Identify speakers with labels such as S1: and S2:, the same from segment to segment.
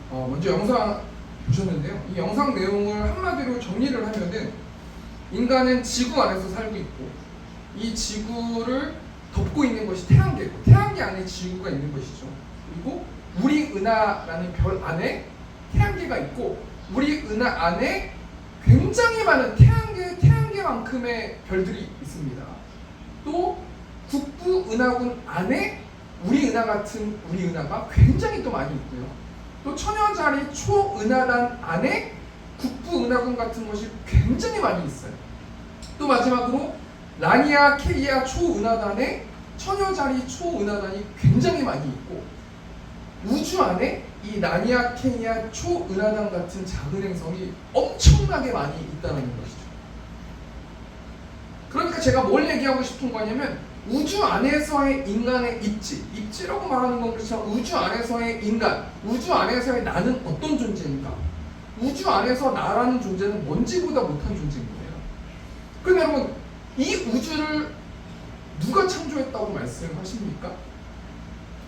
S1: 먼저 영상 보셨는데요. 이 영상 내용을 한마디로 정리를 하면은 인간은 지구 안에서 살고 있고 이 지구를 덮고 있는 것이 태양계고 태양계 안에 지구가 있는 것이죠. 그리고 우리 은하라는 별 안에 태양계가 있고 우리 은하 안에 굉장히 많은 태양계만큼의 별들이 있습니다. 또 국부 은하군 안에 우리 은하가 굉장히 또 많이 있고요. 또 천여자리 초은하단 안에 국부 은하군 같은 것이 굉장히 많이 있어요. 또 마지막으로 라니아 케이아 초은하단에 천여자리 초은하단이 굉장히 많이 있고 우주 안에 이 라니아 케이아 초은하단 같은 작은 행성이 엄청나게 많이 있다는 것이죠. 그러니까 제가 뭘 얘기하고 싶은 거냐면 우주 안에서의 인간의 입지라고 말하는 건 그렇지만 우주 안에서의 인간, 우주 안에서의 나는 어떤 존재인가? 우주 안에서 나라는 존재는 먼지보다 못한 존재인 거예요. 그런데 여러분, 이 우주를 누가 창조했다고 말씀하십니까?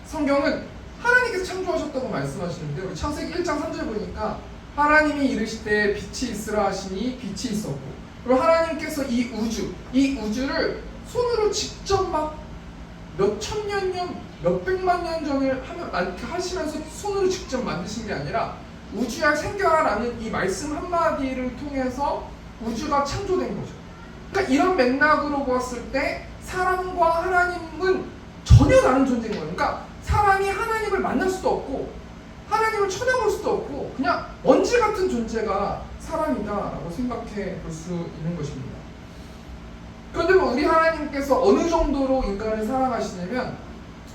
S1: 성경은 하나님께서 창조하셨다고 말씀하시는데 우리 창세기 1장 3절 보니까 하나님이 이르시되 빛이 있으라 하시니 빛이 있었고 그리고 하나님께서 이 우주를 손으로 직접 막 몇천년 년, 몇백만 년 전을 하시면서 손으로 직접 만드신 게 아니라 우주야 생겨라라는 이 말씀 한마디를 통해서 우주가 창조된 거죠. 그러니까 이런 맥락으로 보았을 때 사람과 하나님은 전혀 다른 존재인 거예요. 그러니까 사람이 하나님을 만날 수도 없고 하나님을 쳐다볼 수도 없고 그냥 먼지 같은 존재가 사람이다라고 생각해 볼 수 있는 것입니다. 그런데 우리 하나님께서 어느 정도로 인간을 사랑하시냐면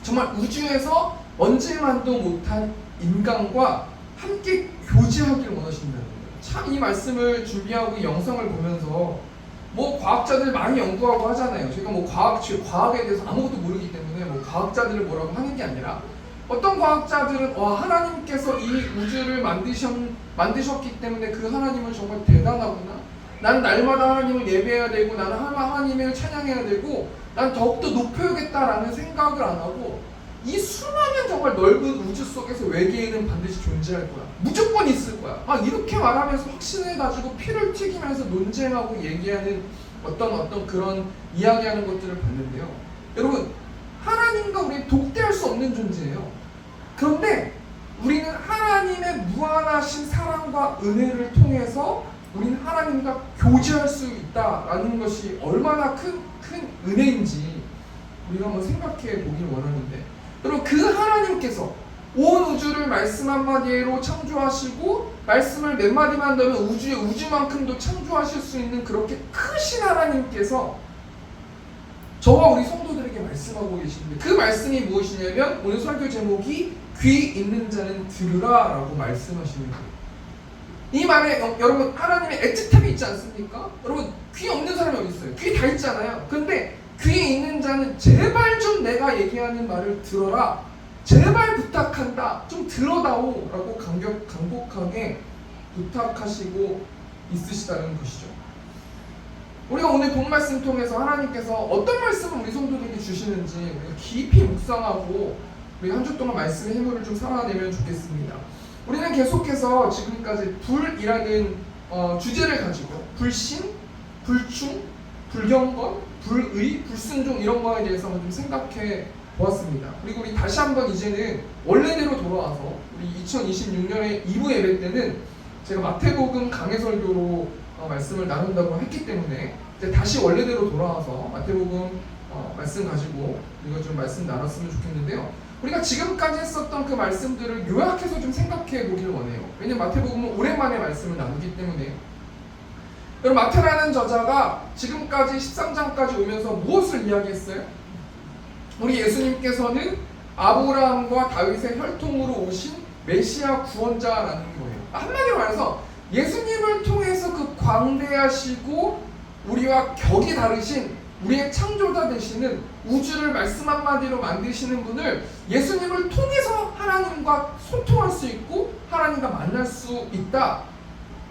S1: 정말 우주에서 먼지만도 못한 인간과 함께 교제하기를 원하신다는 거예요. 참 이 말씀을 준비하고 이 영상을 보면서 뭐 과학자들 많이 연구하고 하잖아요. 저희가 뭐 과학에 대해서 아무것도 모르기 때문에 뭐 과학자들을 뭐라고 하는 게 아니라 어떤 과학자들은 하나님께서 이 우주를 만드셨기 때문에 그 하나님은 정말 대단하구나. 나는 날마다 하나님을 예배해야 되고 나는 하나님을 찬양해야 되고 난 더욱더 높여야겠다라는 생각을 안 하고 이 수많은 정말 넓은 우주 속에서 외계인은 반드시 존재할 거야. 무조건 있을 거야. 이렇게 말하면서 확신해가지고 피를 튀기면서 논쟁하고 얘기하는 어떤 그런 이야기하는 것들을 봤는데요. 여러분, 하나님과 우리는 독대할 수 없는 존재예요. 그런데 우리는 하나님의 무한하신 사랑과 은혜를 통해서 우리는 하나님과 교제할 수 있다라는 것이 얼마나 큰 은혜인지 우리가 한번 생각해 보길 원하는데 여러분 그 하나님께서 온 우주를 말씀 한마디로 창조하시고 말씀을 몇 마디만 더하면 우주만큼도 창조하실 수 있는 그렇게 크신 하나님께서 저와 우리 성도들에게 말씀하고 계시는데 그 말씀이 무엇이냐면 오늘 설교 제목이 귀 있는 자는 들으라 라고 말씀하시는 거예요. 이 말에 여러분 하나님의 애틋함이 있지 않습니까? 여러분 귀 없는 사람이 어디 있어요? 귀 다 있잖아요. 근데 귀 있는 자는 제발 좀 내가 얘기하는 말을 들어라. 제발 부탁한다. 좀 들어다오 라고 간곡하게 부탁하시고 있으시다는 것이죠. 우리가 오늘 본 말씀 통해서 하나님께서 어떤 말씀을 우리 성도들에게 주시는지 깊이 묵상하고 우리 한 주 동안 말씀의 힘을 좀 살아내면 좋겠습니다. 우리는 계속해서 지금까지 불이라는 주제를 가지고 불신, 불충, 불경건, 불의, 불순종 이런 거에 대해서 좀 생각해 보았습니다. 그리고 우리 다시 한번 이제는 원래대로 돌아와서 우리 2026년의 2부 예배 때는 제가 마태복음 강해 설교로 말씀을 나눈다고 했기 때문에 이제 다시 원래대로 돌아와서 마태복음 말씀 가지고 우리가 좀 말씀 나눴으면 좋겠는데요. 우리가 지금까지 했었던 그 말씀들을 요약해서 좀 생각해 보길 원해요. 왜냐면 마태복음은 오랜만에 말씀을 나누기 때문에. 여러분 마태라는 저자가 지금까지 13장까지 오면서 무엇을 이야기했어요? 우리 예수님께서는 아브라함과 다윗의 혈통으로 오신 메시아 구원자라는 거예요. 한마디로 말해서 예수님을 통해서 그 광대하시고 우리와 격이 다르신 우리의 창조자 되시는 우주를 말씀 한마디로 만드시는 분을 예수님을 통해서 하나님과 소통할 수 있고 하나님과 만날 수 있다.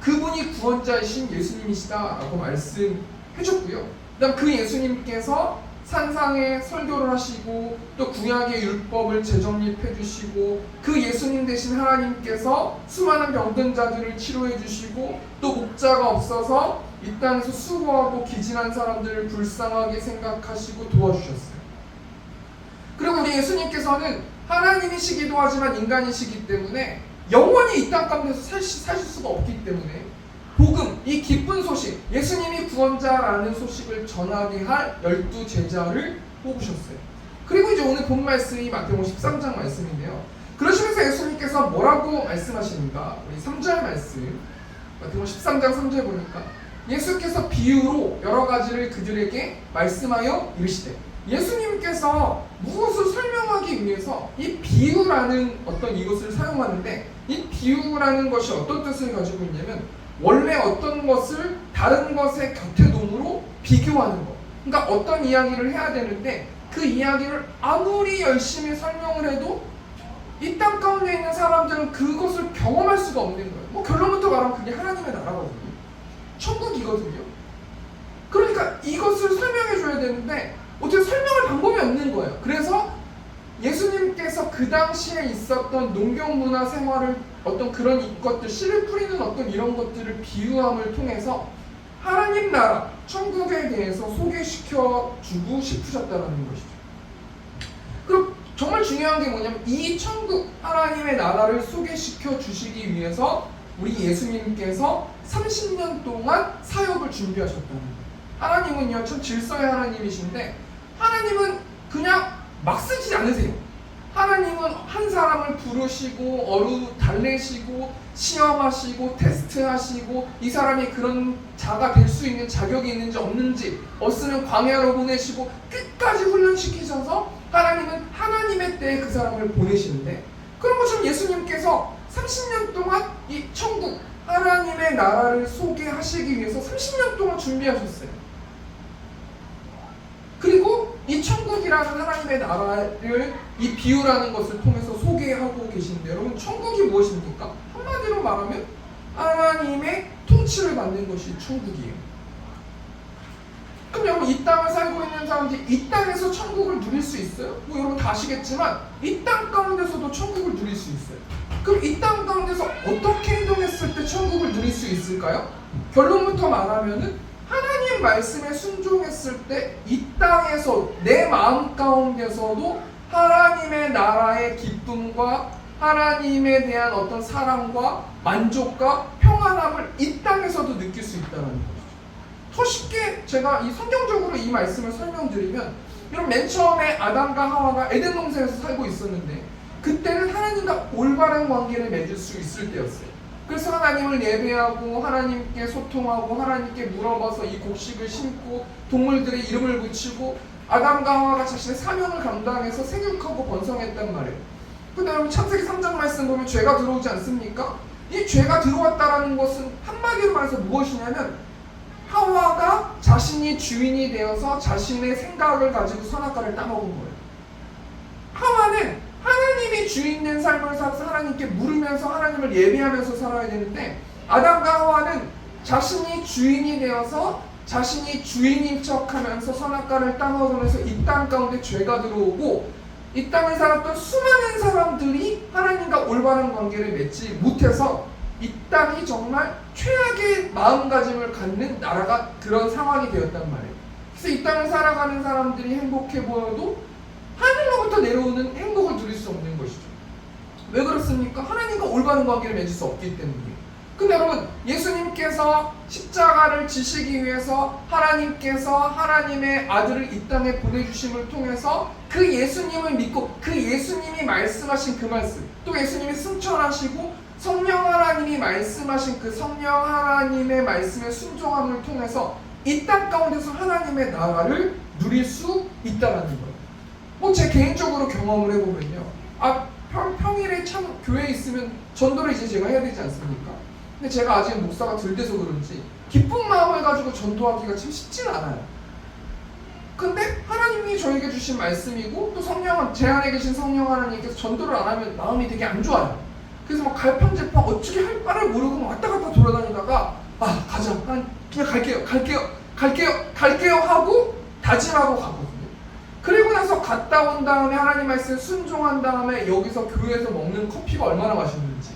S1: 그분이 구원자이신 예수님이시다 라고 말씀해줬고요. 그 다음 그 예수님께서 산상에 설교를 하시고 또 구약의 율법을 재정립해 주시고 그 예수님 대신 하나님께서 수많은 병든 자들을 치료해 주시고 또 목자가 없어서 이 땅에서 수고하고 기진한 사람들을 불쌍하게 생각하시고 도와주셨어요. 그리고 우리 예수님께서는 하나님이시기도 하지만 인간이시기 때문에 영원히 이 땅 가운데서 사실 수가 없기 때문에 복음, 이 기쁜 소식, 예수님이 구원자라는 소식을 전하게 할 12 제자를 뽑으셨어요. 그리고 이제 오늘 본 말씀이 마태복음 13장 말씀인데요. 그러시면서 예수님께서 뭐라고 말씀하십니까? 우리 3절 말씀, 마태복음 13장 3절 보니까 예수께서 비유로 여러 가지를 그들에게 말씀하여 이르시되, 예수님께서 무엇을 설명하기 위해서 이 비유라는 어떤 이것을 사용하는데, 이 비유라는 것이 어떤 뜻을 가지고 있냐면 원래 어떤 것을 다른 것의 곁에 놓음으로 비교하는 것. 그러니까 어떤 이야기를 해야 되는데 그 이야기를 아무리 열심히 설명을 해도 이 땅 가운데 있는 사람들은 그것을 경험할 수가 없는 거예요. 뭐 결론부터 말하면 그게 하나님의 나라거든요. 천국이거든요. 그러니까 이것을 설명해 줘야 되는데 어떻게 설명할 방법이 없는 거예요. 그래서 예수님께서 그 당시에 있었던 농경 문화 생활을 어떤 그런 것들, 씨를 뿌리는 어떤 이런 것들을 비유함을 통해서 하나님 나라, 천국에 대해서 소개시켜 주고 싶으셨다는 것이죠. 그리고 정말 중요한 게 뭐냐면 이 천국, 하나님의 나라를 소개시켜 주시기 위해서 우리 예수님께서 30년 동안 사역을 준비하셨다는 거예요. 하나님은요, 참 질서의 하나님이신데 하나님은 그냥 막 쓰지 않으세요. 하나님은 한 사람을 부르시고 달래시고 시험하시고 테스트하시고 이 사람이 그런 자가 될 수 있는 자격이 있는지 없는지 없으면 광야로 보내시고 끝까지 훈련시키셔서 하나님은 하나님의 때에 그 사람을 보내시는데, 그런 것처럼 예수님께서 30년 동안 이 천국 하나님의 나라를 소개하시기 위해서 30년 동안 준비하셨어요. 그리고 이 천국이라는 하나님의 나라를 이 비유라는 것을 통해서 소개하고 계신데, 여러분 천국이 무엇입니까? 한마디로 말하면 하나님의 통치를 받는 것이 천국이에요. 그럼 여러분 이 땅을 살고 있는 사람들이 이 땅에서 천국을 누릴 수 있어요? 뭐 여러분 다 아시겠지만 이 땅 가운데서도 천국을 누릴 수 있어요. 그럼 이 땅 가운데서 어떻게 행동했을 때 천국을 누릴 수 있을까요? 결론부터 말하면은 하나님 말씀에 순종했을 때 이 땅에서 내 마음 가운데서도 하나님의 나라의 기쁨과 하나님에 대한 어떤 사랑과 만족과 평안함을 이 땅에서도 느낄 수 있다는 거죠. 더 쉽게 제가 이 성경적으로 이 말씀을 설명드리면, 여러분 맨 처음에 아담과 하와가 에덴 동산에서 살고 있었는데 그때는 하나님과 올바른 관계를 맺을 수 있을 때였어요. 그래서 하나님을 예배하고 하나님께 소통하고 하나님께 물어봐서 이 곡식을 심고 동물들의 이름을 붙이고 아담과 하와가 자신의 사명을 감당해서 생육하고 번성했단 말이에요. 근데 여러분 창세기 3장 말씀 보면 죄가 들어오지 않습니까? 이 죄가 들어왔다라는 것은 한마디로 말해서 무엇이냐면 하와가 자신이 주인이 되어서 자신의 생각을 가지고 선악과를 따먹은 거예요. 하와는 하나님이 주인된 삶을 살아서 하나님께 물으면서 하나님을 예배하면서 살아야 되는데, 아담과 하와는 자신이 주인이 되어서 자신이 주인인 척하면서 선악과를 따먹으면서 이 땅 가운데 죄가 들어오고 이 땅에 살았던 수많은 사람들이 하나님과 올바른 관계를 맺지 못해서 이 땅이 정말 최악의 마음가짐을 갖는 나라가 그런 상황이 되었단 말이에요. 그래서 이 땅을 살아가는 사람들이 행복해 보여도 하늘로부터 내려오는 행복을 누릴 수 없는 것이죠. 왜 그렇습니까? 하나님과 올바른 관계를 맺을 수 없기 때문이에요. 근데 여러분 예수님께서 십자가를 지시기 위해서 하나님께서 하나님의 아들을 이 땅에 보내주심을 통해서 그 예수님을 믿고 그 예수님이 말씀하신 그 말씀, 또 예수님이 승천하시고 성령 하나님이 말씀하신 그 성령 하나님의 말씀에 순종함을 통해서 이 땅 가운데서 하나님의 나라를 누릴 수 있다는 거예요. 뭐 제 개인적으로 경험을 해보면요, 평일에 참 교회에 있으면 전도를 이제 제가 해야 되지 않습니까? 근데 제가 아직 목사가 덜 돼서 그런지 기쁜 마음을 가지고 전도하기가 참 쉽진 않아요. 근데 하나님이 저에게 주신 말씀이고 또 제 안에 계신 성령 하나님께서 전도를 안 하면 마음이 되게 안 좋아요. 그래서 막 갈팡질팡 어떻게 할 바를 모르고 왔다 갔다 돌아다니다가 가자, 그냥 갈게요 하고 다짐하고 가거든요. 그리고 나서 갔다 온 다음에 하나님 말씀 순종한 다음에 여기서 교회에서 먹는 커피가 얼마나 맛있는지.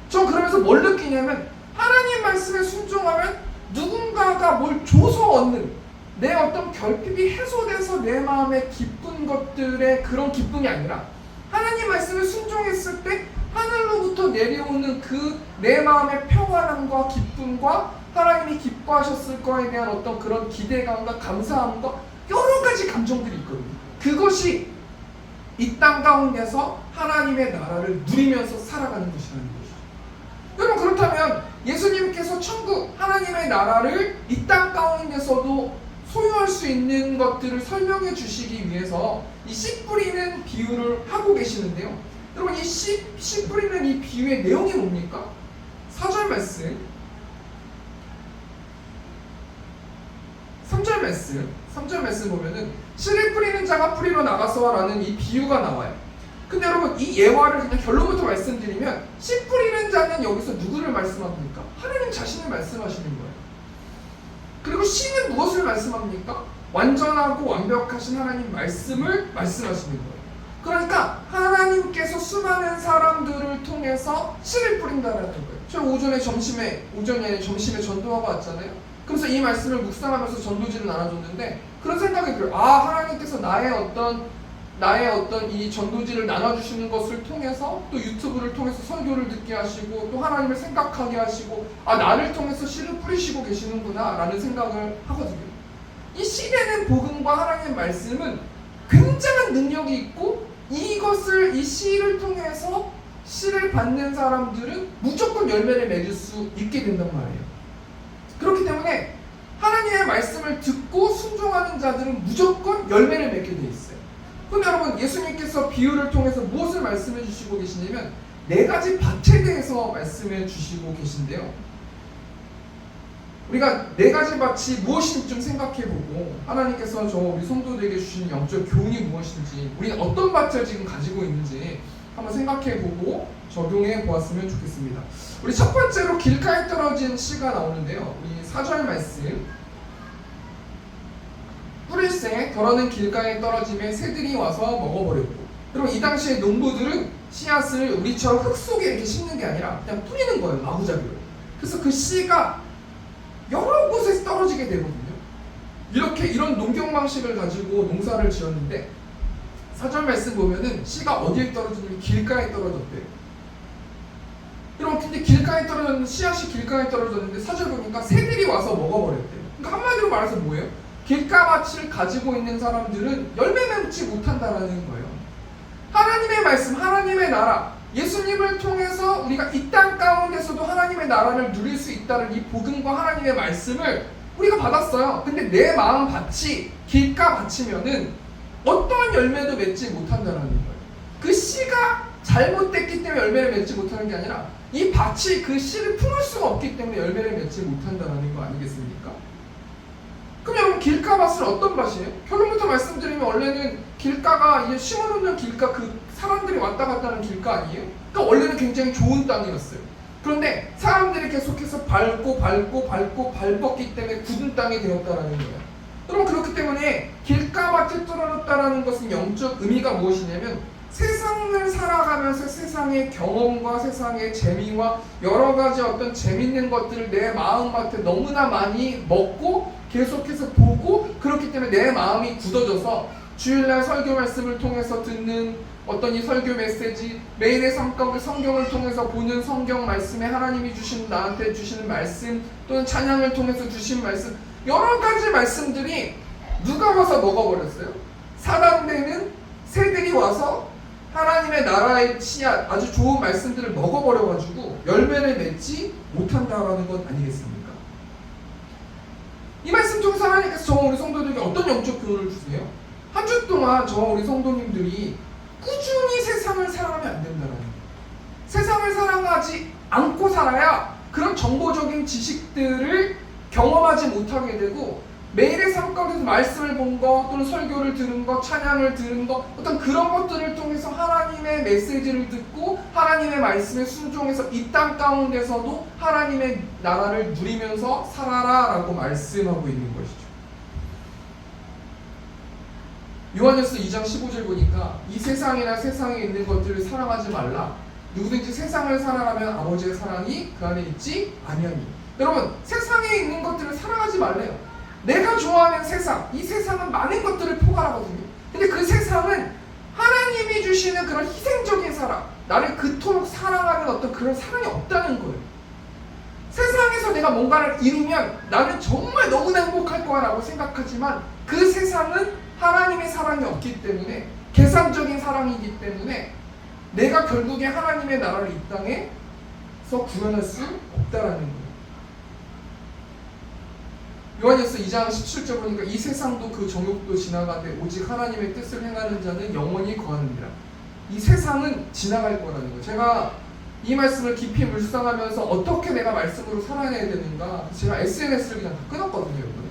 S1: 전 그러면서 뭘 느끼냐면 하나님 말씀에 순종하면 누군가가 뭘 줘서 얻는 내 어떤 결핍이 해소돼서 내 마음에 기쁜 것들의 그런 기쁨이 아니라 하나님 말씀에 순종했을 때 하늘로부터 내려오는 그 내 마음의 평안함과 기쁨과 하나님이 기뻐하셨을 거에 대한 어떤 그런 기대감과 감사함과 여러 가지 감정들이 있거든요. 그것이 이 땅 가운데서 하나님의 나라를 누리면서 살아가는 것이라는 것이죠. 여러분, 그렇다면 예수님께서 천국 하나님의 나라를 이 땅 가운데서도 소유할 수 있는 것들을 설명해 주시기 위해서 이 씨 뿌리는 비유를 하고 계시는데요. 여러분, 이 씨 뿌리는 이 비유의 내용이 뭡니까? 4절 말씀, 3절 말씀 보면은 씨를 뿌리는 자가 뿌리러 나가서 라는 이 비유가 나와요. 근데 여러분, 이 예화를 그냥 결론부터 말씀드리면 씨 뿌리는 자는 여기서 누구를 말씀합니까? 하나님 자신을 말씀하시는 거예요. 그리고 씨는 무엇을 말씀합니까? 완전하고 완벽하신 하나님 말씀을 말씀하시는 거예요. 그러니까 하나님께서 수많은 사람들을 통해서 씨를 뿌린다라는 거예요. 제가 오전에 점심에 전도하고 왔잖아요. 그래서 이 말씀을 묵상하면서 전도지를 나눠줬는데 그런 생각이 들어요. 아, 하나님께서 나의 어떤 이 전도지를 나눠주시는 것을 통해서 또 유튜브를 통해서 설교를 듣게 하시고 또 하나님을 생각하게 하시고 아, 나를 통해서 씨를 뿌리시고 계시는구나 라는 생각을 하거든요. 이 씨 되는 복음과 하나님의 말씀은 굉장한 능력이 있고 이것을 이 씨를 통해서 씨를 받는 사람들은 무조건 열매를 맺을 수 있게 된단 말이에요. 그렇기 때문에 하나님의 말씀을 듣고 순종하는 자들은 무조건 열매를 맺게 돼 있어요. 그런데 여러분, 예수님께서 비유를 통해서 무엇을 말씀해 주시고 계시냐면 4가지 밭에 대해서 말씀해 주시고 계신데요. 우리가 4가지 밭이 무엇인지 좀 생각해보고 하나님께서 우리 성도들에게 주신 영적 교훈이 무엇인지 우리는 어떤 밭을 지금 가지고 있는지 한번 생각해보고 적용해 보았으면 좋겠습니다. 우리 첫 번째로 길가에 떨어진 씨가 나오는데요. 우리 4절 말씀, 뿌릴새 덜어는 길가에 떨어짐에 새들이 와서 먹어버렸고. 여러분, 이 당시에 농부들은 씨앗을 우리처럼 흙 속에 이렇게 심는 게 아니라 그냥 뿌리는 거예요, 마구잡이로. 그래서 그 씨가 여러 곳에서 떨어지게 되거든요. 이런 농경 방식을 가지고 농사를 지었는데 4절 말씀 보면은 씨가 어디에 떨어지냐면 길가에 떨어졌대요. 여러분, 근데 길가에 떨어졌는데 씨앗이 길가에 떨어졌는데 4절 보니까 새들이 와서 먹어버렸대요. 그러니까 한마디로 말해서 뭐예요? 길가밭을 가지고 있는 사람들은 열매 맺지 못한다라는 거예요. 하나님의 말씀, 하나님의 나라, 예수님을 통해서 우리가 이 땅 가운데서도 하나님의 나라를 누릴 수 있다는 이 복음과 하나님의 말씀을 우리가 받았어요. 근데 내 마음 밭이 길가밭이면은 어떠한 열매도 맺지 못한다는 거예요. 그 씨가 잘못됐기 때문에 열매를 맺지 못하는 게 아니라 이 밭이 그 씨를 품을 수가 없기 때문에 열매를 맺지 못한다는 거 아니겠습니까? 그럼 여러분, 길가밭은 어떤 밭이에요? 결론부터 말씀드리면 원래는 길가가 이제 심어놓는 길가, 그 사람들이 왔다 갔다 하는 길가 아니에요? 그러니까 원래는 굉장히 좋은 땅이었어요. 그런데 사람들이 계속해서 밟고 밟았기 때문에 굳은 땅이 되었다라는 거예요. 여러분, 그렇기 때문에 길가밭에 떨어졌다라는 것은 영적 의미가 무엇이냐면 세상을 살아가면서 세상의 경험과 세상의 재미와 여러 가지 어떤 재밌는 것들을 내 마음밭에 너무나 많이 먹고 계속해서 보고, 그렇기 때문에 내 마음이 굳어져서 주일날 설교 말씀을 통해서 듣는 어떤 이 설교 메시지, 매일의 삶 가운데 성경을 통해서 보는 성경 말씀에 하나님이 주신 나한테 주시는 말씀, 또는 찬양을 통해서 주신 말씀, 여러 가지 말씀들이 누가 와서 먹어버렸어요? 사단되는 새들이 와서 하나님의 나라의 씨앗, 아주 좋은 말씀들을 먹어버려가지고 열매를 맺지 못한다라는 것 아니겠습니까? 이 말씀 통해서 하나님께서 저와 우리 성도들에게 어떤 영적 교훈을 주세요? 한 주 동안 저와 우리 성도님들이 꾸준히 세상을 사랑하면 안 된다는 거예요. 세상을 사랑하지 않고 살아야 그런 정보적인 지식들을 경험하지 못하게 되고, 매일의 삶 가운데서 말씀을 본 거, 또는 설교를 들은 거, 찬양을 들은 거, 어떤 그런 것들을 통해서 하나님의 메시지를 듣고 하나님의 말씀에 순종해서 이 땅 가운데서도 하나님의 나라를 누리면서 살아라 라고 말씀하고 있는 것이죠. 요한일서 2장 15절 보니까 이 세상이나 세상에 있는 것들을 사랑하지 말라. 누구든지 세상을 사랑하면 아버지의 사랑이 그 안에 있지 아니하니. 여러분, 세상에 있는 것들을 사랑하지 말래요. 내가 좋아하는 세상, 이 세상은 많은 것들을 포괄하거든요. 근데 그 세상은 하나님이 주시는 그런 희생적인 사랑, 나를 그토록 사랑하는 어떤 그런 사랑이 없다는 거예요. 세상에서 내가 뭔가를 이루면 나는 정말 너무나 행복할 거야 라고 생각하지만 그 세상은 하나님의 사랑이 없기 때문에, 계산적인 사랑이기 때문에 내가 결국에 하나님의 나라를 이 땅에서 구현할 수 없다라는 거예요. 요한일서 2장 17절 보니까 이 세상도 그 정욕도 지나가되 오직 하나님의 뜻을 행하는 자는 영원히 거하느니라. 이 세상은 지나갈 거라는 거예요. 제가 이 말씀을 깊이 묵상하면서 어떻게 내가 말씀으로 살아내야 되는가, 제가 SNS를 그냥 다 끊었거든요, 여러분.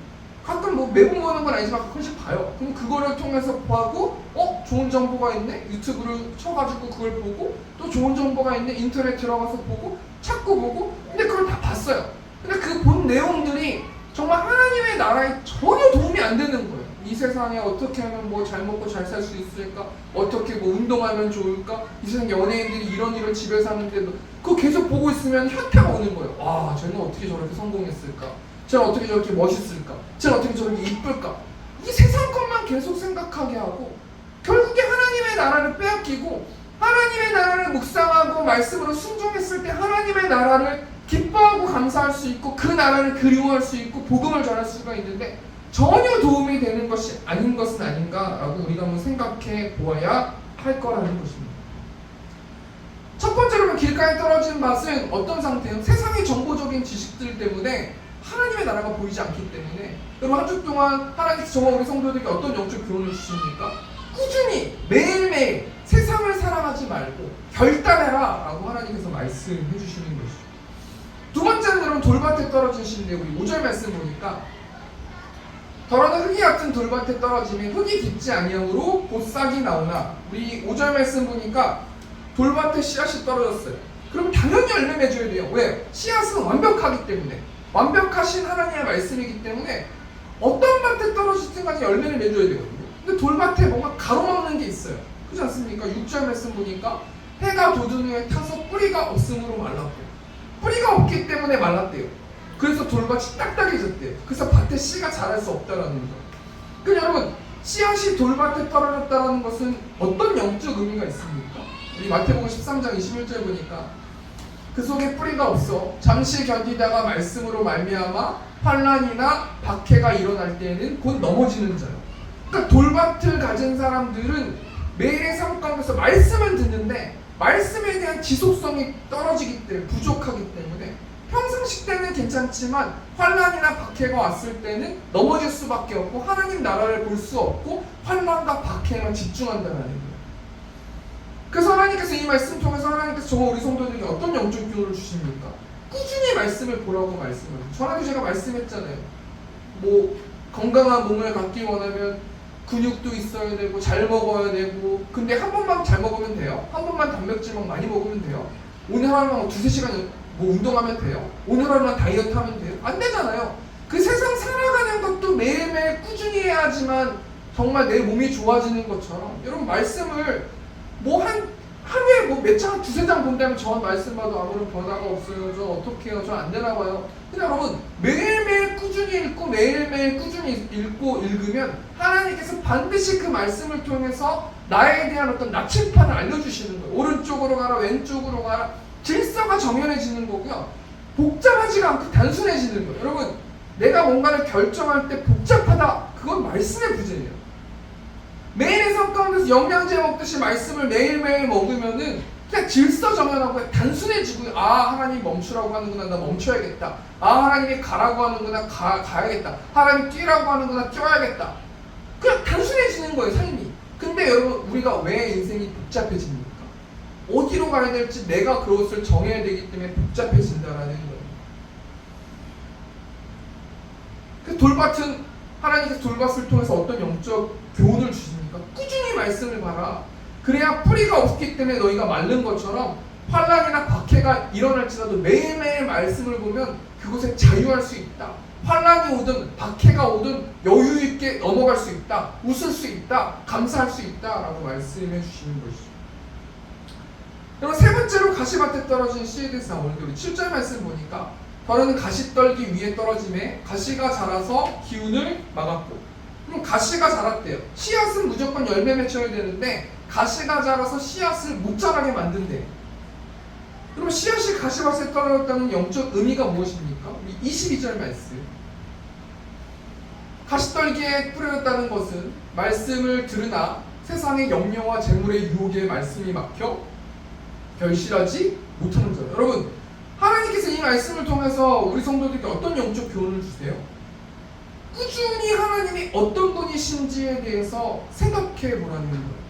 S1: 가끔 뭐 매번 보는 건 아니지만 가끔씩 봐요. 그럼 그거를 통해서 보고 좋은 정보가 있네? 유튜브를 쳐가지고 그걸 보고, 또 좋은 정보가 있네? 인터넷 들어가서 보고, 찾고 보고, 근데 그걸 다 봤어요. 근데 그 본 내용들이 정말 하나님의 나라에 전혀 도움이 안 되는 거예요. 이 세상에 어떻게 하면 뭐 잘 먹고 잘 살 수 있을까? 어떻게 뭐 운동하면 좋을까? 이 세상 연예인들이 이런 집에 사는데도 그거 계속 보고 있으면 현타가 오는 거예요. 와, 쟤는 어떻게 저렇게 성공했을까? 쟤는 어떻게 저렇게 멋있을까? 쟤는 어떻게 저렇게 이쁠까? 이 세상 것만 계속 생각하게 하고 결국에 하나님의 나라를 빼앗기고, 하나님의 나라를 묵상하고 말씀으로 순종했을 때 하나님의 나라를 기뻐하고 감사할 수 있고 그 나라를 그리워할 수 있고 복음을 전할 수가 있는데 전혀 도움이 되는 것이 아닌 것은 아닌가라고 우리가 한번 생각해 보아야 할 거라는 것입니다. 첫 번째로 길가에 떨어진 밭은 어떤 상태예요? 세상의 정보적인 지식들 때문에 하나님의 나라가 보이지 않기 때문에, 여러분 한 주 동안 하나님께서 저와 우리 성도들에게 어떤 영적 교훈을 주십니까? 꾸준히 매일매일 세상을 사랑하지 말고 결단해라 라고 하나님께서 말씀해 주시는 것이죠. 두 번째는 여러분 돌밭에 떨어진 씨인데, 우리 5절 말씀 보니까 더러는 흙이 같은 돌밭에 떨어지면 흙이 깊지 아니하므로 곧 싹이 나오나, 우리 5절 말씀 보니까 돌밭에 씨앗이 떨어졌어요. 그럼 당연히 열매 맺어야 돼요. 왜? 씨앗은 완벽하기 때문에, 완벽하신 하나님의 말씀이기 때문에 어떤 밭에 떨어지든 간에 열매를 맺어야 되거든요. 근데 돌밭에 뭔가 가로막는 게 있어요. 그렇지 않습니까? 6절 말씀 보니까 해가 돋은 후에 타서 뿌리가 없음으로 말랐고, 뿌리가 없기 때문에 말랐대요. 그래서 돌밭이 딱딱해졌대요. 그래서 밭에 씨가 자랄 수 없다라는 거죠. 그러니까 여러분, 씨앗이 돌밭에 떨어졌다는 것은 어떤 영적 의미가 있습니까? 우리 마태복음 13장 21절 보니까 그 속에 뿌리가 없어 잠시 견디다가 말씀으로 말미암아 환난이나 박해가 일어날 때에는 곧 넘어지는 자요. 그러니까 돌밭을 가진 사람들은 매일의 삶 가운데서 말씀을 듣는데 말씀에 대한 지속성이 떨어지기 때문에, 부족하기 때문에 평상시 때는 괜찮지만 환난이나 박해가 왔을 때는 넘어질 수밖에 없고 하나님 나라를 볼 수 없고 환난과 박해에만 집중한다는 거예요. 그래서 하나님께서 이 말씀 통해서 하나님께서 저와 우리 성도들에게 어떤 영적 교훈을 주십니까? 꾸준히 말씀을 보라고 말씀을. 저한테 제가 말씀했잖아요. 뭐 건강한 몸을 갖기 원하면 근육도 있어야 되고 잘 먹어야 되고, 근데 한 번만 잘 먹으면 돼요? 한 번만 단백질만 많이 먹으면 돼요? 오늘 하루만 2-3시간 뭐 운동하면 돼요? 오늘 하루만 다이어트 하면 돼요? 안 되잖아요. 그 세상 살아가는 것도 매일매일 꾸준히 해야지만 정말 내 몸이 좋아지는 것처럼, 여러분 말씀을 뭐 하루에 뭐 몇 장, 2-3장 본다면 저 말씀 봐도 아무런 변화가 없어요. 저 어떻게 해요? 저 안 되나 봐요. 근데 여러분 매일매일 꾸준히 읽고 매일매일 꾸준히 읽으면 하나님께서 반드시 그 말씀을 통해서 나에 대한 어떤 나침판을 알려주시는 거예요. 오른쪽으로 가라, 왼쪽으로 가라. 질서가 정연해지는 거고요. 복잡하지가 않고 단순해지는 거예요. 여러분 내가 뭔가를 결정할 때 복잡하다, 그건 말씀의 부재예요. 매일의 삶 가운데서 영양제 먹듯이 말씀을 매일매일 먹으면은 그냥 질서 정연하고 단순해지고, 아 하나님 멈추라고 하는구나, 나 멈춰야겠다. 아 하나님이 가라고 하는구나, 가야겠다. 하나님 뛰라고 하는구나, 뛰어야겠다. 그냥 단순해지는 거예요, 삶이. 근데 여러분 우리가 왜 인생이 복잡해집니까? 어디로 가야 될지 내가 그것을 정해야 되기 때문에 복잡해진다라는 거예요. 그 돌밭은 하나님께서 돌밭을 통해서 어떤 영적 교훈을 주십니까? 꾸준히 말씀을 봐라. 그래야 뿌리가 없기 때문에 너희가 마른 것처럼 환난이나 박해가 일어날지라도 매일매일 말씀을 보면 그곳에 자유할 수 있다. 환란이 오든 박해가 오든 여유 있게 넘어갈 수 있다, 웃을 수 있다, 감사할 수 있다라고 말씀해 주시는 것이죠. 그리고 세 번째로 가시밭에 떨어진 씨에 대해서 나오는데 우리 7절 말씀 보니까 더러는 가시떨기 위에 떨어짐에 가시가 자라서 기운을 막았고, 그럼 가시가 자랐대요. 씨앗은 무조건 열매 맺혀야 되는데 가시가 자라서 씨앗을 못 자라게 만든대요. 그럼 씨앗이 가시밭에 떨어졌다는 영적 의미가 무엇입니까? 우리 22절 말씀. 가시떨기에 뿌려졌다는 것은 말씀을 들으나 세상의 염려와 재물의 유혹에 말씀이 막혀 결실하지 못하는 자예요. 여러분, 하나님께서 이 말씀을 통해서 우리 성도들에게 어떤 영적 교훈을 주세요? 꾸준히 하나님이 어떤 분이신지에 대해서 생각해 보라는 거예요.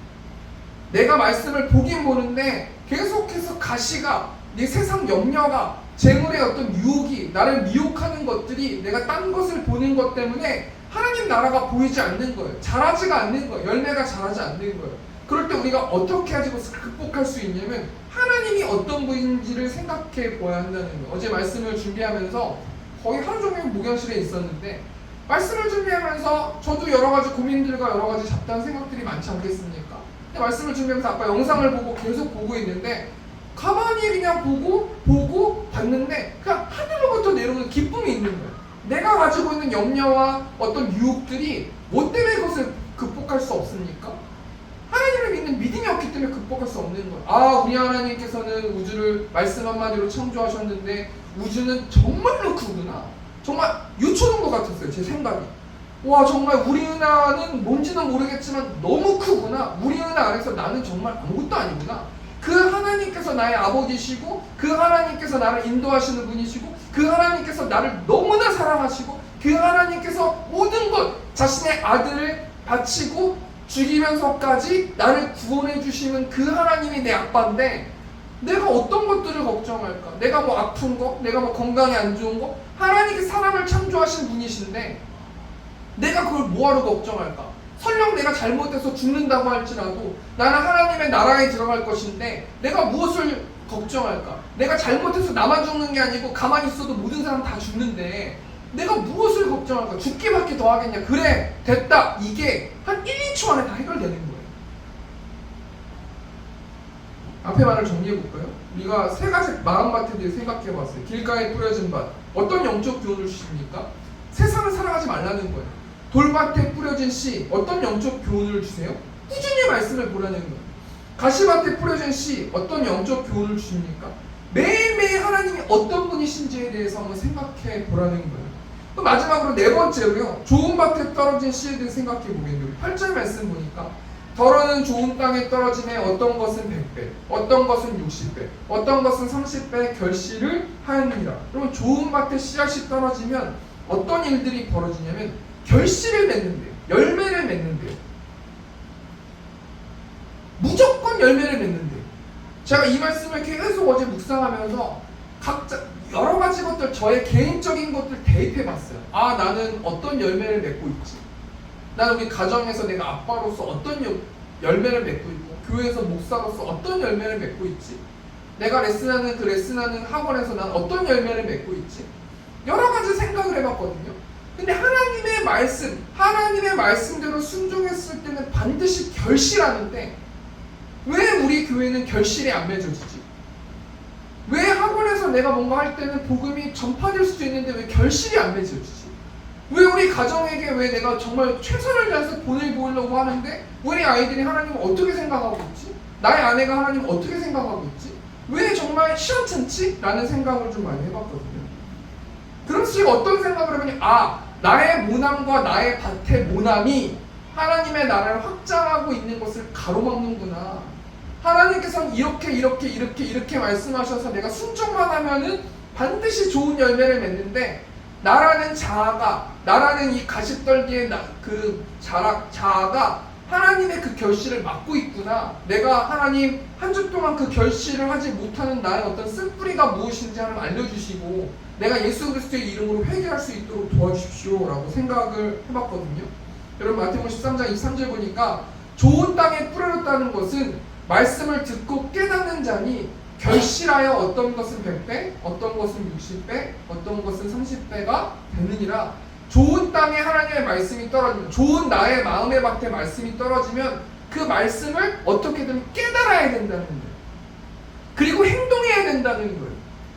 S1: 내가 말씀을 보긴 보는데 계속해서 가시가, 네 세상 염려가, 재물의 어떤 유혹이 나를 미혹하는 것들이 내가 딴 것을 보는 것 때문에 하나님 나라가 보이지 않는 거예요. 자라지가 않는 거예요. 열매가 자라지 않는 거예요. 그럴 때 우리가 어떻게 하지 극복할 수 있냐면 하나님이 어떤 분인지를 생각해 보아야 한다는 거예요. 어제 말씀을 준비하면서 거의 하루 종일 목양실에 있었는데 말씀을 준비하면서 저도 여러 가지 고민들과 여러 가지 잡다한 생각들이 많지 않겠습니까? 근데 말씀을 준비하면서 아까 영상을 보고 계속 보고 있는데 가만히 그냥 보고 봤는데 그냥 하늘로부터 내려오는 기쁨이 있는 거예요. 내가 가지고 있는 염려와 어떤 유혹들이 뭐 때문에 그것을 극복할 수 없습니까? 하나님을 믿는 믿음이 없기 때문에 극복할 수 없는 거예요. 아, 우리 하나님께서는 우주를 말씀 한마디로 창조하셨는데 우주는 정말로 크구나. 정말 유초는 것 같았어요. 제 생각이. 와, 정말 우리 은하는 뭔지는 모르겠지만 너무 크구나. 우리 은하 안에서 나는 정말 아무것도 아니구나. 그 하나님께서 나의 아버지시고 그 하나님께서 나를 인도하시는 분이시고 그 하나님께서 나를 너무나 사랑하시고 그 하나님께서 모든 것 자신의 아들을 바치고 죽이면서까지 나를 구원해 주시는 그 하나님이 내 아빠인데 내가 어떤 것들을 걱정할까? 내가 뭐 아픈 거? 내가 뭐 건강이 안 좋은 거? 하나님께 사람을 창조하신 분이신데 내가 그걸 뭐하러 걱정할까? 설령 내가 잘못해서 죽는다고 할지라도 나는 하나님의 나라에 들어갈 것인데 내가 무엇을 걱정할까? 내가 잘못해서 나만 죽는 게 아니고 가만히 있어도 모든 사람 다 죽는데 내가 무엇을 걱정할까? 죽기밖에 더 하겠냐? 그래, 됐다. 이게 한 1, 2초 안에 다 해결되는 거예요. 앞에 말을 정리해볼까요? 우리가 세 가지 마음밭에 대해 생각해봤어요. 길가에 뿌려진 밭. 어떤 영적 교훈을 주십니까? 세상을 살아가지 말라는 거예요. 돌밭에 뿌려진 씨. 어떤 영적 교훈을 주세요? 꾸준히 말씀을 보라는 거예요. 가시밭에 뿌려진 씨. 어떤 영적 교훈을 주십니까? 매일매일 하나님이 어떤 분이신지에 대해서 한번 생각해 보라는 거예요. 또 마지막으로 네 번째로요. 좋은 밭에 떨어진 씨에 대해 생각해 보겠는데 8절 말씀 보니까 더러는 좋은 땅에 떨어지네 어떤 것은 100배, 어떤 것은 60배, 어떤 것은 30배 결실을 하였느니라. 그러면 좋은 밭에 씨앗이 떨어지면 어떤 일들이 벌어지냐면 결실을 맺는데요. 열매를 맺는데요. 무조건 열매를 맺는데요. 제가 이 말씀을 계속 어제 묵상하면서 각자 여러 가지 것들, 저의 개인적인 것들 대입해봤어요. 아, 나는 어떤 열매를 맺고 있지? 나는 우리 가정에서 내가 아빠로서 어떤 열매를 맺고 있고, 교회에서 목사로서 어떤 열매를 맺고 있지? 내가 레슨하는 그 레슨하는 학원에서 난 어떤 열매를 맺고 있지? 여러 가지 생각을 해봤거든요. 근데 하나님의 말씀, 하나님의 말씀대로 순종했을 때는 반드시 결실하는데 왜 우리 교회는 결실이 안 맺어지지? 왜 학원에서 내가 뭔가 할 때는 복음이 전파될 수도 있는데 왜 결실이 안 맺어지지? 왜 우리 가정에게 왜 내가 정말 최선을 다해서 보내보려고 하는데 우리 아이들이 하나님을 어떻게 생각하고 있지? 나의 아내가 하나님을 어떻게 생각하고 있지? 왜 정말 시원찮지? 라는 생각을 좀 많이 해봤거든요. 그래서 제가 어떤 생각을 해보니 나의 모남과 나의 밭의 모남이 하나님의 나라를 확장하고 있는 것을 가로막는구나. 하나님께서는 이렇게 말씀하셔서 내가 순종만 하면은 반드시 좋은 열매를 맺는데 나라는 자아가, 나라는 이 가시떨기의 그 자아가 하나님의 그 결실을 막고 있구나. 내가 하나님 한 주 동안 그 결실을 하지 못하는 나의 어떤 쓴뿌리가 무엇인지 하나님 알려주시고 내가 예수 그리스도의 이름으로 회개할 수 있도록 도와주십시오 라고 생각을 해봤거든요. 여러분 마태복음 13장 23절 보니까 좋은 땅에 뿌려졌다는 것은 말씀을 듣고 깨닫는 자니 결실하여 어떤 것은 100배, 어떤 것은 60배, 어떤 것은 30배가 되느니라. 좋은 땅에 하나님의 말씀이 떨어지면, 좋은 나의 마음의 밭에 말씀이 떨어지면 그 말씀을 어떻게든 깨달아야 된다는 거예요. 그리고 행동해야 된다는 거예요.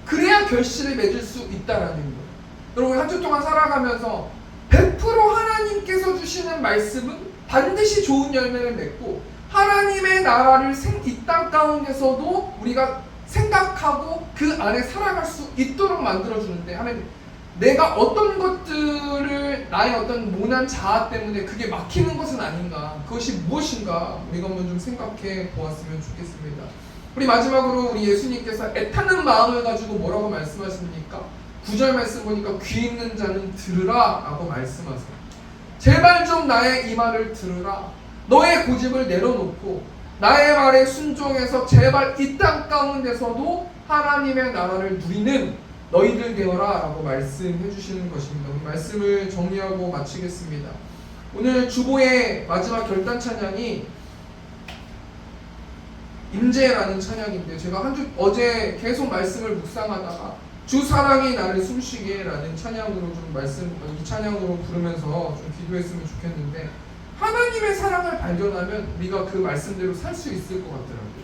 S1: 그래야 결실을 맺을 수 있다는 거예요. 여러분, 한 주 동안 살아가면서 100% 하나님께서 주시는 말씀은 반드시 좋은 열매를 맺고, 하나님의 나라를 이 땅 가운데서도 우리가 생각하고 그 안에 살아갈 수 있도록 만들어주는데, 하나님, 내가 어떤 것들을 나의 어떤 모난 자아 때문에 그게 막히는 것은 아닌가, 그것이 무엇인가 우리가 한번 좀 생각해 보았으면 좋겠습니다. 우리 마지막으로 우리 예수님께서 애타는 마음을 가지고 뭐라고 말씀하십니까? 9절 말씀 보니까 귀 있는 자는 들으라 라고 말씀하세요. 제발 좀 나의 이 말을 들으라. 너의 고집을 내려놓고 나의 말에 순종해서 제발 이 땅 가운데서도 하나님의 나라를 누리는 너희들 되어라 라고 말씀해 주시는 것입니다. 우리 말씀을 정리하고 마치겠습니다. 오늘 주보의 마지막 결단 찬양이 임재라는 찬양인데, 제가 한 주 어제 계속 말씀을 묵상하다가 주 사랑이 나를 숨쉬게 라는 찬양으로 이 찬양으로 부르면서 좀 기도했으면 좋겠는데, 하나님의 사랑을 발견하면 우리가 그 말씀대로 살 수 있을 것 같더라고요.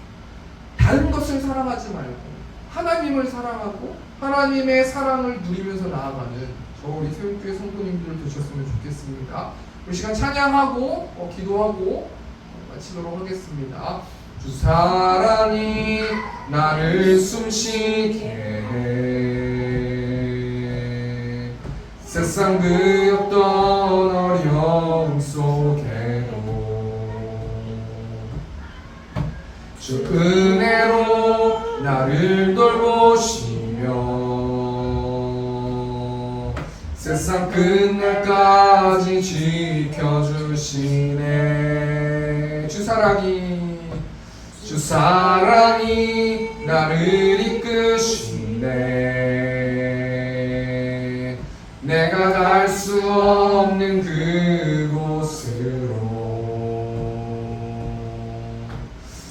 S1: 다른 것을 사랑하지 말고 하나님을 사랑하고 하나님의 사랑을 누리면서 나아가는 저 우리 세움교회 성도님들 되셨으면 좋겠습니다. 우리 시간 찬양하고 기도하고 마치도록 하겠습니다. 주 사랑이 나를 숨쉬게 해, 세상 그 어떤 어려움 속에도 주 은혜로 나를 돌보시며 세상 끝날까지 지켜주시네. 주 사랑이 나를 이끄시네. 내가 갈 수 없는 그곳으로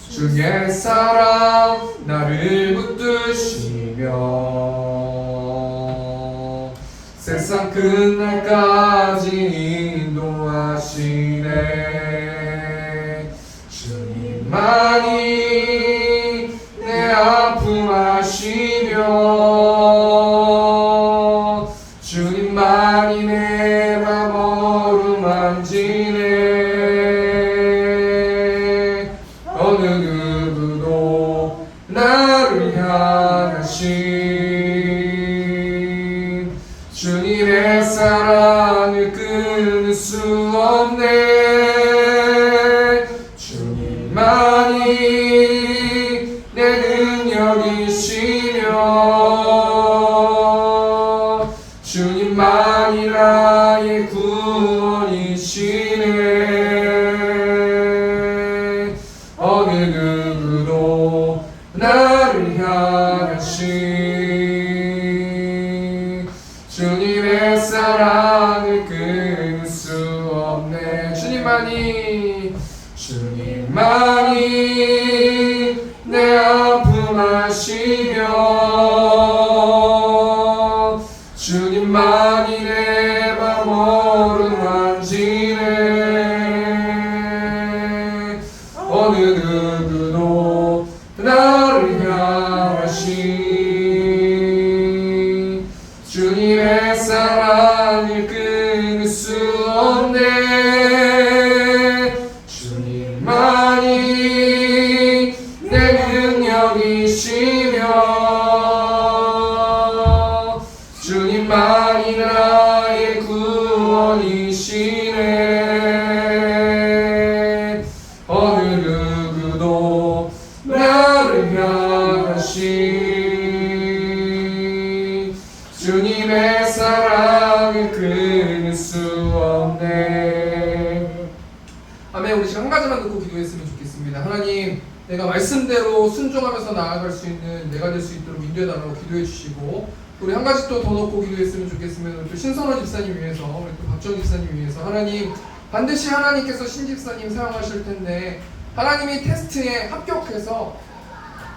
S1: 주의 사랑 나를 붙드시며 세상 끝날까지 인도하시네. 주님만이 내 아픔 아시며 주님만이 내 맘 어루만지네. 어느 누구도 나를 향하신 주님의 사랑을 끊을 수 없네. 주님만이 내 능력이시며 주님만이 나의 구원이시네. 어느 누구도 나를 향하신 주님의 사랑을 끊을 수 없네. 주님만이 내 아픔 아시며 주님만이 내 맘 어루만지네. 어느 누구도 나를 향하신 주님의 사랑을 끊을 수 없네. 주님만이 내 능력이시며 주님만이 나의 구원이시네. 어느 누구도 나를 향하신 주님의 사랑을 끊을 수 없네. 아멘. 우리 지금 한 가지만 듣고 기도했으면 좋겠습니다. 하나님, 내가 말씀대로 순종하면서 나아갈 수 있는 내가 될 수 있도록 인도해달라고 기도해 주시고, 우리 한 가지 또 더 넣고 기도했으면 좋겠으면, 또 신선호 집사님 위해서, 우리 또 박정 집사님 위해서, 하나님 반드시 하나님께서 신 집사님 사용하실 텐데 하나님이 테스트에 합격해서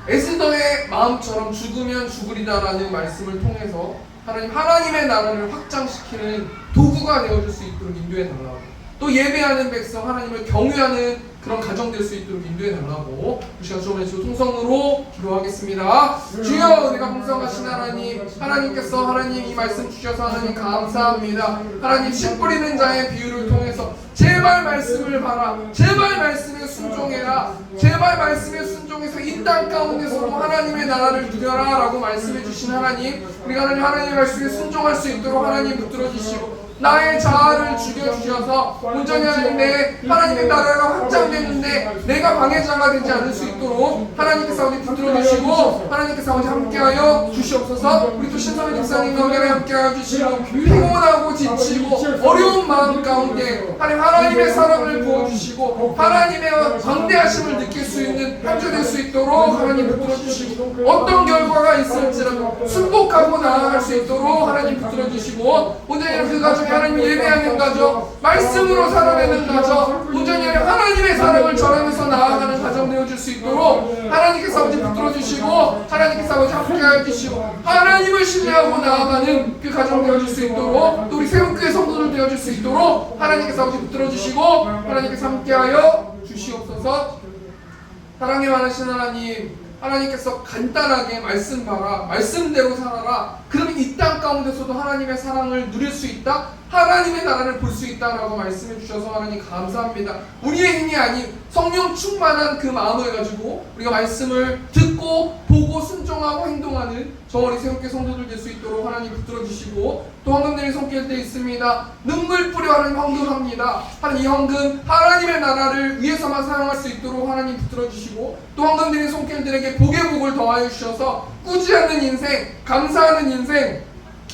S1: 에스더의 마음처럼 죽으면 죽으리다라는 말씀을 통해서 하나님의 나라를 확장시키는 도구가 되어줄 수 있도록 인도해 달라고, 또 예배하는 백성 하나님을 경외하는 그런 가정 될 수 있도록 인도해 달라고 이 시간 주님의 통성으로 기도하겠습니다. 주여, 우리가 풍성하신 하나님, 하나님께서 하나님 이 말씀 주셔서 하나님 감사합니다. 하나님 씨 뿌리는 자의 비유를 통해서 제발 말씀을 봐라, 제발 말씀에 순종해라, 제발 말씀에 순종해서 이 땅 가운데서도 하나님의 나라를 누려라 라고 말씀해 주신 하나님, 우리가 하나님의 말씀에 순종할 수 있도록 하나님 붙들어 주시고 나의 자아를 죽여주셔서 온전히 하나님의 나라가 확장되는데 내가 방해자가 되지 않을 수 있도록 하나님께서 우리 붙들어주시고 하나님께서 우리 함께하여 주시옵소서. 우리 또 신성의 집사님과 우리 함께하여 주시고 피곤하고 지치고 어려운 마음 가운데 하나님의 사랑을 부어주시고 하나님의 광대하심을 느낄 수 있는 한 주 될 수 있도록 하나님 붙들어주시고 어떤 결과가 있을지라도 순복하고 나아갈 수 있도록 하나님 붙들어주시고 온전히 그 가정에 하나님 예배하는 가정, 말씀으로 살아내는 가정, 온전히 하나님의 사랑을 전하면서 나아가는 가정 되어줄 수 있도록 하나님께서 아버지 붙들어주시고 하나님께서 아버지 함께하여 주시고 하나님을 신뢰하고 나아가는 그 가정 되어줄 수 있도록 또 우리 새롭게 성도들 되어줄 수 있도록 하나님께서 아버지 붙들어주시고 하나님께서 함께하여 주시옵소서. 사랑이 많으신 하나님, 하나님께서 간단하게 말씀 봐라, 말씀대로 살아라, 그러면 이 땅 가운데서도 하나님의 사랑을 누릴 수 있다, 하나님의 나라를 볼 수 있다라고 말씀해 주셔서 하나님 감사합니다. 우리의 힘이 아닌 성령 충만한 그 마음을 가지고 우리가 말씀을 듣고 보고 순종하고 행동하는 저 우리 새롭게 성도들 될 수 있도록 하나님 붙들어 주시고, 또 헌금들이 손길 때 있습니다. 눈물 뿌려 하나님 헌금합니다. 하나님 이 헌금 하나님의 나라를 위해서만 사용할 수 있도록 하나님 붙들어 주시고, 또 헌금들이 손길들에게 복의 복을 더하여 주셔서 꾸지 않는 인생, 감사하는 인생,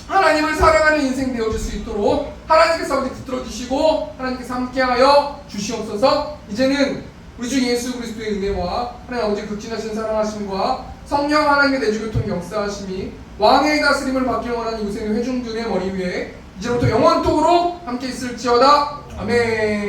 S1: 하나님을 사랑하는 인생 되어줄 수 있도록 하나님께서 아버지 붙들어 주시고 하나님께서 함께하여 주시옵소서. 이제는 우리 주 예수 그리스도의 은혜와 하나님 아버지 극진하신 사랑하심과 성령 하나님의 내주교통 역사하심이 왕의 다스림을 받기를 원하는 유생의 회중들의 머리 위에 이제부터 영원토록 함께 있을지어다. 아멘.